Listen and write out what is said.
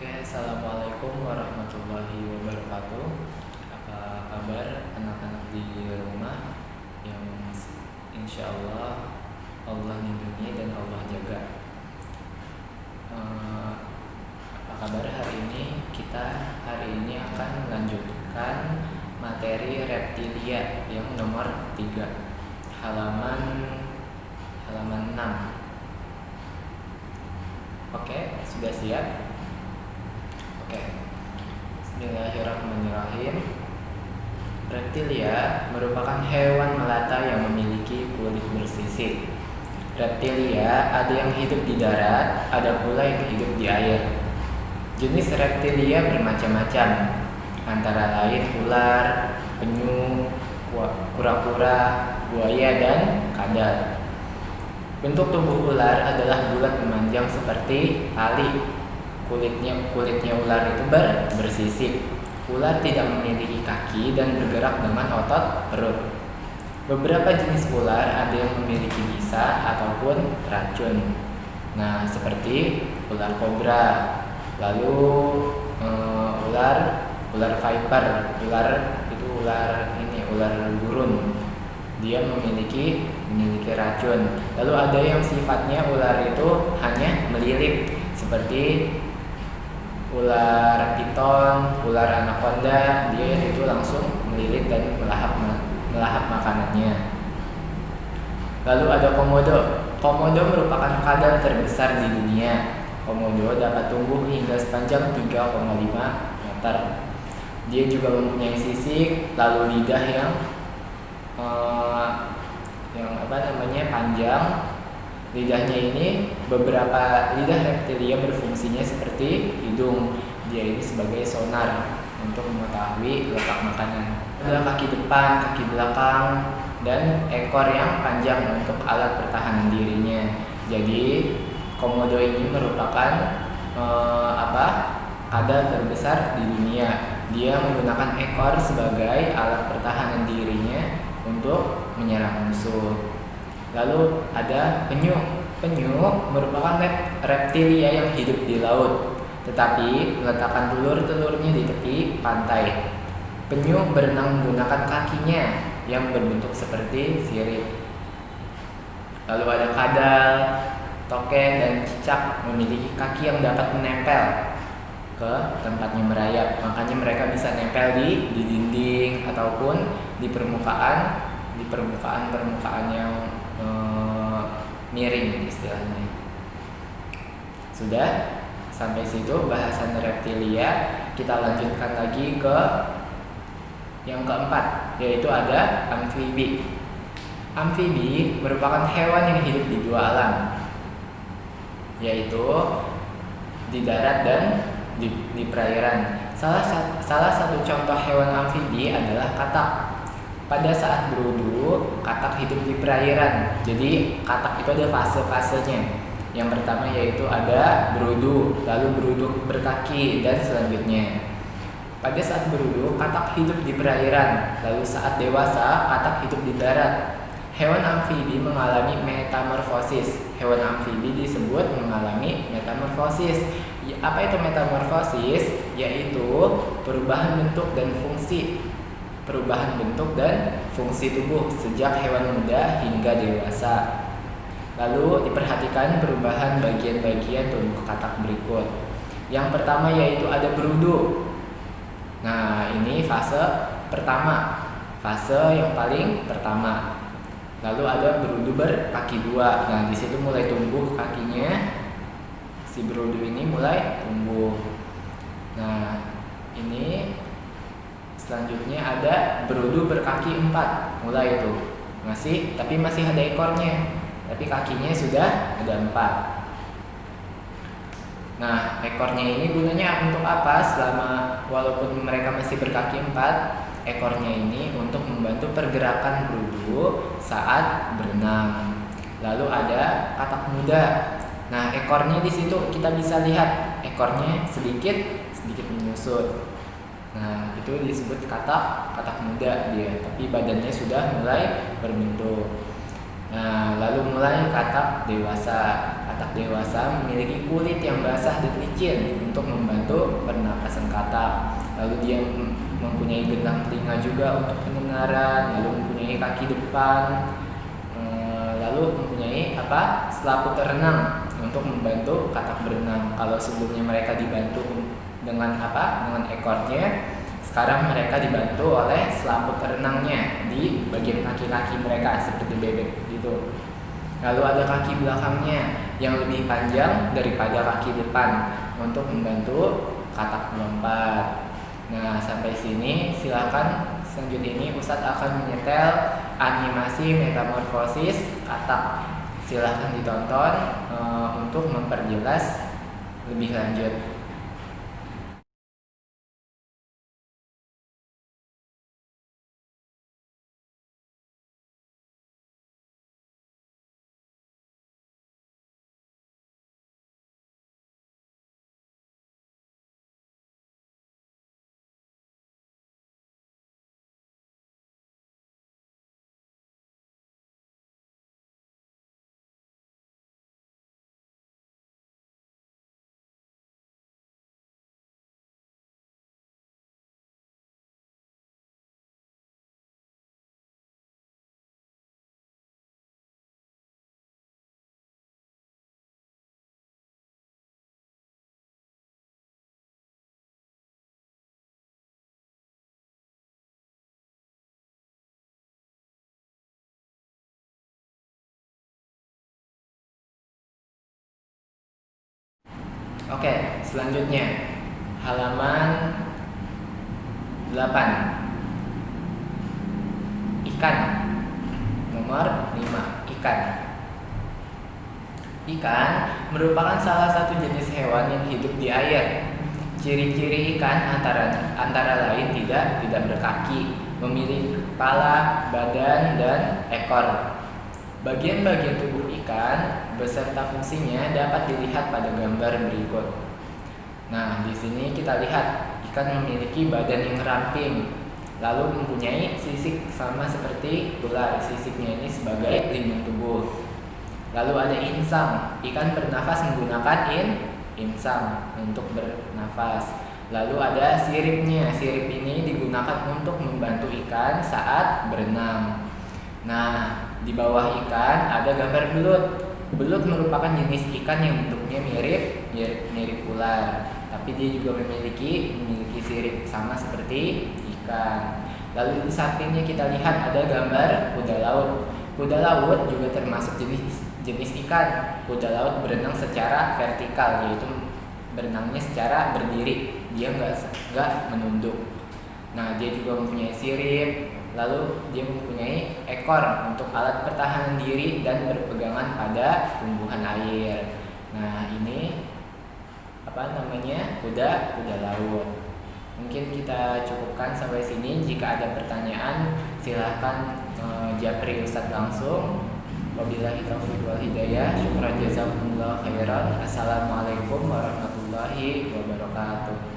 Oke, assalamualaikum warahmatullahi wabarakatuh. Apa kabar anak-anak di rumah yang insya Allah Allah lindungi dan Allah jaga? Apa kabar hari ini? Kita hari ini akan melanjutkan materi reptilia yang nomor 3, halaman 6. Oke, sudah siap? Oke. Bismillahirrahmanirrahim. Reptilia merupakan hewan melata yang memiliki kulit bersisik. Reptilia ada yang hidup di darat, ada pula yang hidup di air. Jenis reptilia bermacam-macam, antara lain ular, penyu, kura-kura, buaya, dan kadal. Bentuk tubuh ular adalah bulat memanjang seperti tali. Kulitnya ular itu bersisik. Ular tidak memiliki kaki dan bergerak dengan otot perut. Beberapa jenis ular ada yang memiliki bisa ataupun racun. Nah, seperti ular kobra, lalu ular viper, ular gurun. Dia memiliki racun. Lalu ada yang sifatnya ular itu hanya melilit, seperti ular piton, ular anaconda. Dia itu langsung melilit dan melahap makanannya. Lalu ada komodo. Komodo merupakan kadal terbesar di dunia. Komodo dapat tumbuh hingga sepanjang 3,5 meter. Dia juga mempunyai sisik, lalu lidah yang panjang. Lidahnya ini, beberapa lidah reptilia berfungsinya seperti hidung. Dia ini sebagai sonar untuk mengetahui letak makanan. Ada kaki depan, kaki belakang, dan ekor yang panjang untuk alat pertahanan dirinya. Jadi komodo ini merupakan kadal terbesar di dunia. Dia menggunakan ekor sebagai alat pertahanan dirinya untuk menyerang musuh. Lalu ada penyu. Penyu merupakan reptilia yang hidup di laut, tetapi meletakkan telur-telurnya di tepi pantai. Penyu berenang menggunakan kakinya yang berbentuk seperti sirip. Lalu ada kadal, toke, dan cicak memiliki kaki yang dapat menempel ke tempatnya merayap. Makanya mereka bisa nempel di dinding ataupun di permukaan yang miring istilahnya. Sudah sampai situ bahasan reptilia. Kita lanjutkan lagi ke yang keempat, yaitu ada amfibi. Amfibi merupakan hewan yang hidup di dua alam, yaitu di darat dan di perairan. Salah satu contoh hewan amfibi adalah katak. Pada saat berudu, katak hidup di perairan. Jadi katak itu ada fase-fasenya. Yang pertama yaitu ada berudu, lalu berudu berkaki, dan selanjutnya. Pada saat berudu, katak hidup di perairan. Lalu saat dewasa, katak hidup di darat. Hewan amfibi mengalami metamorfosis. Hewan amfibi disebut mengalami metamorfosis. Apa itu metamorfosis? Yaitu perubahan bentuk dan fungsi tubuh sejak hewan muda hingga dewasa. Lalu diperhatikan perubahan bagian-bagian tubuh katak berikut. Yang pertama yaitu ada berudu. Nah, ini fase pertama, fase yang paling pertama. Lalu ada berudu berkaki dua. Nah, di situ mulai tumbuh kakinya. Si berudu ini mulai tumbuh. Nah, ini selanjutnya ada berudu berkaki 4. Mulai itu tapi masih ada ekornya, tapi kakinya sudah ada 4. Nah, ekornya ini gunanya untuk apa? Walaupun mereka masih berkaki 4, ekornya ini untuk membantu pergerakan berudu saat berenang. Lalu ada katak muda. Nah, ekornya di situ kita bisa lihat ekornya sedikit menyusut. Nah, itu disebut katak muda dia, tapi badannya sudah mulai berbentuk. Nah, lalu mulai katak dewasa. Katak dewasa memiliki kulit yang basah dan licin. licin untuk membantu pernapasan katak. Lalu dia mempunyai gendang telinga juga untuk pendengaran, lalu mempunyai kaki depan, lalu mempunyai selaput renang untuk membantu katak berenang. Kalau sebelumnya mereka dibantu dengan dengan ekornya, sekarang mereka dibantu oleh selaput renangnya di bagian kaki-kaki mereka seperti bebek gitu. Lalu ada kaki belakangnya yang lebih panjang daripada kaki depan untuk membantu katak melompat. Nah, sampai sini silakan. Selanjutnya ini Ustadz akan menyetel animasi metamorfosis katak. Silakan ditonton untuk memperjelas lebih lanjut. Oke, selanjutnya halaman 8. Ikan. Nomor 5, ikan. Ikan merupakan salah satu jenis hewan yang hidup di air. Ciri-ciri ikan antara lain tidak berkaki, memiliki kepala, badan, dan ekor. Bagian-bagian tubuh ikan beserta fungsinya dapat dilihat pada gambar berikut. Nah, di sini kita lihat ikan memiliki badan yang ramping, lalu mempunyai sisik sama seperti ular. Sisiknya ini sebagai pelindung tubuh. Lalu ada insang. Ikan bernafas menggunakan insang untuk bernafas. Lalu ada siripnya. Sirip ini digunakan untuk membantu ikan saat berenang. Nah, di bawah ikan ada gambar belut. Belut merupakan jenis ikan yang bentuknya mirip ular, tapi dia juga memiliki sirip sama seperti ikan. Lalu di sampingnya kita lihat ada gambar kuda laut. Kuda laut juga termasuk jenis ikan. Kuda laut berenang secara vertikal, yaitu berenangnya secara berdiri, dia nggak menunduk. Nah, dia juga mempunyai sirip. Lalu dia mempunyai ekor untuk alat pertahanan diri dan berpegangan pada tumbuhan air. Nah, ini kuda laut. Mungkin kita cukupkan sampai sini. Jika ada pertanyaan, silahkan japri Ustadz langsung. Wabillahi taufiq wal hidayah. Syukran jazakumullah khairan. Assalamualaikum warahmatullahi wabarakatuh.